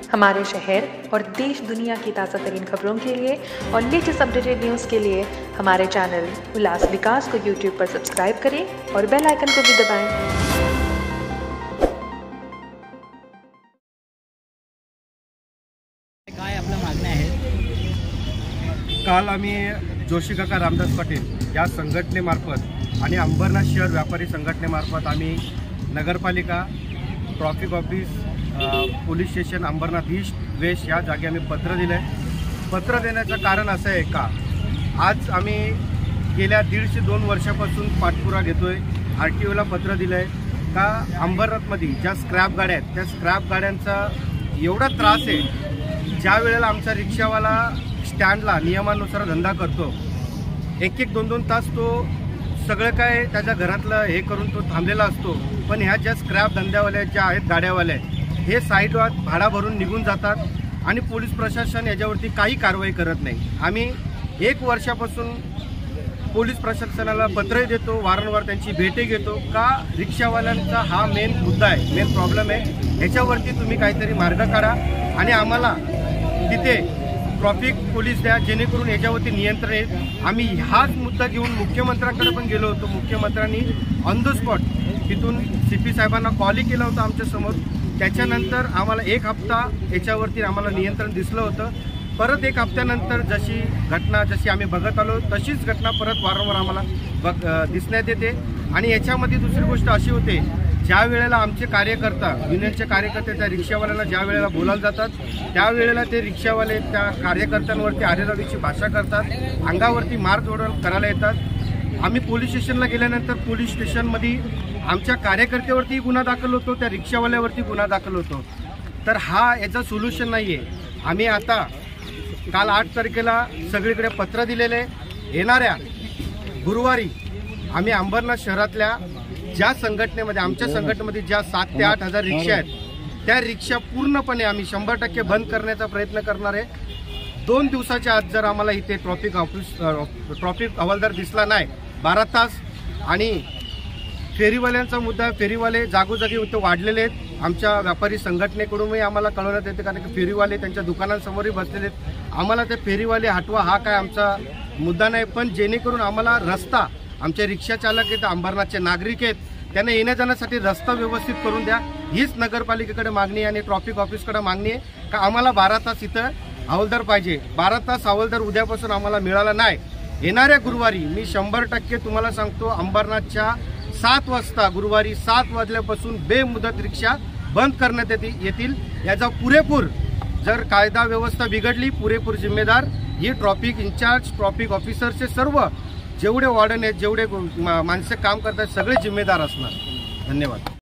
हमारे शहर और देश दुनिया की ताज़ा तरीन खबरों के लिए और लेटेस्ट अपडेटेड न्यूज़ के लिए हमारे चैनल उल्लास विकास को यूट्यूब पर सब्सक्राइब करें और बेल आइकन को भी दबाएं। काय आपल्या मागण्या आहेत? काल आम्ही जोशी काका रामदास पाटील या संघटनेमार्फत आणि अंबरनाथ शहर व्यापारी संघटनेमार्फत आम्ही नगरपालिका, traffic office, police station, Ambarnath east west या जागी आम्ही पत्र दिलं आहे। पत्र देण्याचं कारण असं आहे का आज आम्ही गेल्या 1.5 वर्षापासून पाठपुरा घेतोय, RTOला पत्र दिलं आहे का अंबरनाथमध्ये ज्या स्क्रॅप गाड्या आहेत त्या स्क्रॅप गाड्यांचा एवढा त्रास आहे। ज्या वेळेला आमचा रिक्षावाला स्टँडला नियमानुसार धंदा करतो, 1-1, 2-2 तास तो सगळं काय त्याच्या घरातलं हे करून तो थांबलेला असतो, पण ह्या ज्या स्क्रॅप धंद्यावाल्या ज्या आहेत गाड्यावाल्या हे साईडवर भाडा भरून निघून जातात आणि पोलीस प्रशासन याच्यावरती काही कारवाई करत नाही। आम्ही 1 वर्षापासून पोलीस प्रशासनाला पत्र देतो, वारंवार त्यांची भेटी घेतो का रिक्षावाल्यांचा हा मेन मुद्दा आहे, मेन प्रॉब्लेम आहे, ह्याच्यावरती तुम्ही काहीतरी मार्ग काढा आणि आम्हाला तिथे ट्रॅफिक पोलीस द्या जेणेकरून याच्यावरती नियंत्रण येईल। आम्ही हाच मुद्दा घेऊन मुख्यमंत्र्यांकडे पण गेलो होतो। मुख्यमंत्र्यांनी ऑन द स्पॉट तिथून CP साहेबांना कॉल केला होता आमच्यासमोर। त्याच्यानंतर आम्हाला 1 हप्ता याच्यावरती आम्हाला नियंत्रण दिसलं होतं। परत 1 हप्त्यानंतर जशी घटना आम्ही बघत आलो तशीच घटना परत वारंवार आम्हाला दिसण्यात येते। आणि याच्यामध्ये दुसरी गोष्ट अशी होते, ज्या वेळेला आमचे कार्यकर्ता युनियनचे कार्यकर्ते त्या रिक्षावाल्यांना ज्या वेळेला बोलायला जातात त्यावेळेला ते रिक्षावाले त्या कार्यकर्त्यांवरती आरेरावीची भाषा करतात, अंगावरती मारझोड करायला येतात। आम्ही पोलीस स्टेशनला गेल्यानंतर पोलीस स्टेशनमध्ये आमच्या कार्यकर्त्यावरती गुन्हा दाखल होतो, त्या रिक्षावाल्यावरती गुन्हा दाखल होतो। तर याचा सोल्युशन नाही आहे। आम्ही आता काल 8 तारखेला सगळीकडे पत्र दिलेले, येणाऱ्या गुरुवारी आम्ही अंबरनाथ शहरातल्या ज्या संघटनेमध्ये आमच्या संघटनेमध्ये ज्या 7 ते 8 हजार रिक्षा आहेत त्या रिक्षा पूर्णपणे आम्ही 100% बंद करण्याचा प्रयत्न करणार आहे। 2 दिवसाच्या आत जर आम्हाला इथे ट्रॅफिक हवालदार दिसला नाही 12 तास, आणि फेरीवाल्यांचा मुद्दा, फेरीवाले जागोजागी इथे वाढलेले आहेत। आमच्या व्यापारी संघटनेकडूनही आम्हाला कळवण्यात येते कारण की फेरीवाले त्यांच्या दुकानांसमोरही बसलेले आहेत। आम्हाला ते फेरीवाले हटवा हा काय आमचा मुद्दा नाही, पण जेणेकरून आम्हाला रस्ता, आमचे रिक्षा चालक आहेत, अंबरनाथचे नागरिक आहेत, त्यांना येण्या जाण्यासाठी रस्ता व्यवस्थित करून द्या, हीच नगरपालिकेकडे मागणी आणि ट्रॅफिक ऑफिसकडे मागणी आहे का आम्हाला 12 तास इथं हवालदार पाहिजे। 12 तास हवालदार उद्यापासून आम्हाला मिळाला नाही। येणाऱ्या गुरुवारी मी 100% तुम्हाला सांगतो, अंबरनाथच्या 7 वाजता गुरुवारी 7 वाजल्यापासून बेमुदत रिक्षा बंद करण्यात येतील। याचा पुरेपूर जर कायदा व्यवस्था बिघडली, पुरेपूर जिम्मेदार ही ट्रॅफिक इन्चार्ज, ट्रॅफिक ऑफिसरचे सर्व जेवढे वॉर्डन आहेत, जेवढे माणसं काम करतात सगळे जिम्मेदार असणार। धन्यवाद।